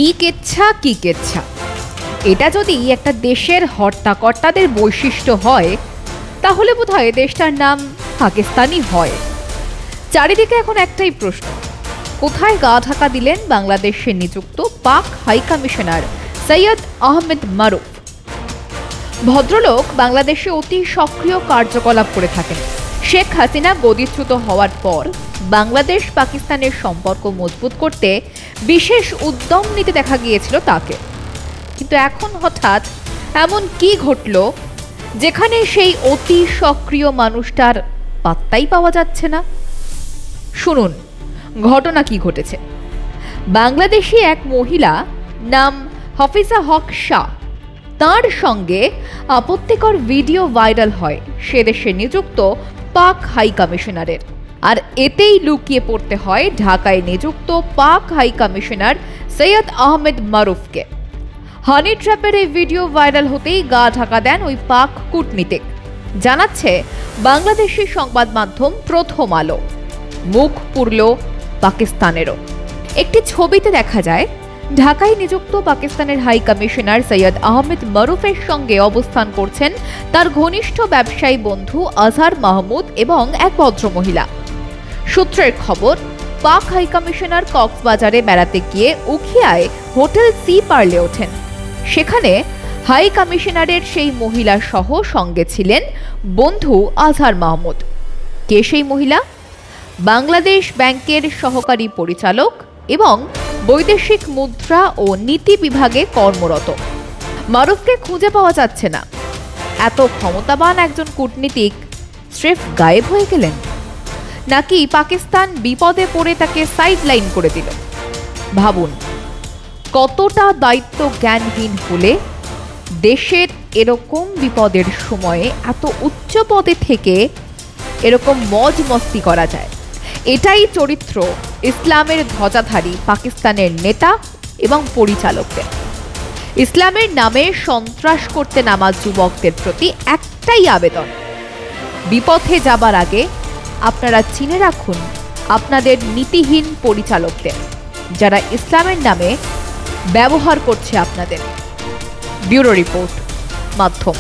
কি কেচ্ছা এটা যদি একটা দেশের হর্তাকর্তাদের বৈশিষ্ট্য হয় তাহলে বোধহয় দেশটার নাম পাকিস্তানই হয়। চারিদিকে এখন একটাই প্রশ্ন, কোথায় গা ঢাকা দিলেন বাংলাদেশে নিযুক্ত পাক হাই কমিশনার সৈয়দ আহমেদ মারুফ? ভদ্রলোক বাংলাদেশে অতি সক্রিয় কার্যকলাপ করে থাকেন। শেখ হাসিনা গদিচ্যুত হওয়ার পর বাংলাদেশ পাকিস্তানের সম্পর্ক মজবুত করতে বিশেষ উদ্যম নিতে দেখা গিয়েছিল তাকে। কিন্তু এখন হঠাৎ এমন কি ঘটল যেখানে সেই অতি সক্রিয় মানুষটার পাত্তাই পাওয়া যাচ্ছে না? শুনুন ঘটনা কি ঘটেছে। বাংলাদেশি এক মহিলা নাম হাফিজা হক শাহ, তার সঙ্গে আপত্তিকর ভিডিও ভাইরাল হয় সে দেশে নিযুক্ত পাক হাই কমিশনারের। আর এতেই লুকিয়ে পড়তে হয় ঢাকায় নিযুক্ত পাক হাই কমিশনার সৈয়দ আহমেদ মারুফকে। হানি ট্র্যাপের এই ভিডিও ভাইরাল হতেই গা ঢাকা দেন ওই পাক কূটনীতিক, জানাচ্ছে বাংলাদেশি সংবাদ মাধ্যম প্রথম আলো। মুখ পুরল পাকিস্তানেরও। একটি ছবিতে দেখা যায় ঢাকায় নিযুক্ত পাকিস্তানের হাই কমিশনার সৈয়দ আহমেদ মারুফের সঙ্গে অবস্থান করছেন তার ঘনিষ্ঠ ব্যবসায়ী বন্ধু আজহার মাহমুদ এবং এক ভদ্রমহিলা। সূত্রের খবর, পাক হাই কমিশনার কক্সবাজারে বেড়াতে গিয়ে উখিয়ায় হোটেল সি পার্লে ওঠেন। সেখানে হাই কমিশনারের সেই মহিলা সহ সঙ্গে ছিলেন বন্ধু আজহার মাহমুদ। কে সেই মহিলা? বাংলাদেশ ব্যাংকের সহকারী পরিচালক এবং বৈদেশিক মুদ্রা ও নীতি বিভাগে কর্মরত। মারুফকে খুঁজে পাওয়া যাচ্ছে না। এত ক্ষমতাবান একজন কূটনীতিক স্রেফ গায়েব হয়ে গেলেন, নাকি পাকিস্তান বিপদে পড়ে তাকে সাইডলাইন করে দিল? ভাবুন কতটা দায়িত্ব জ্ঞানহীন হলে দেশের এরকম বিপদের সময়ে এত উচ্চ পদে থেকে এরকম মজ মস্তি করা যায়। এটাই চরিত্র ইসলামের ধ্বজাধারী পাকিস্তানের নেতা এবং পরিচালকদের। ইসলামের নামে সন্ত্রাস করতে নামা যুবকদের প্রতি একটাই আবেদন, বিপথে যাবার আগে আপনারা চিনে রাখুন আপনাদের নীতিহীন পরিচালকদের, যারা ইসলামের নামে ব্যবহার করছে আপনাদের। ব্যুরো রিপোর্ট, মাধ্যম।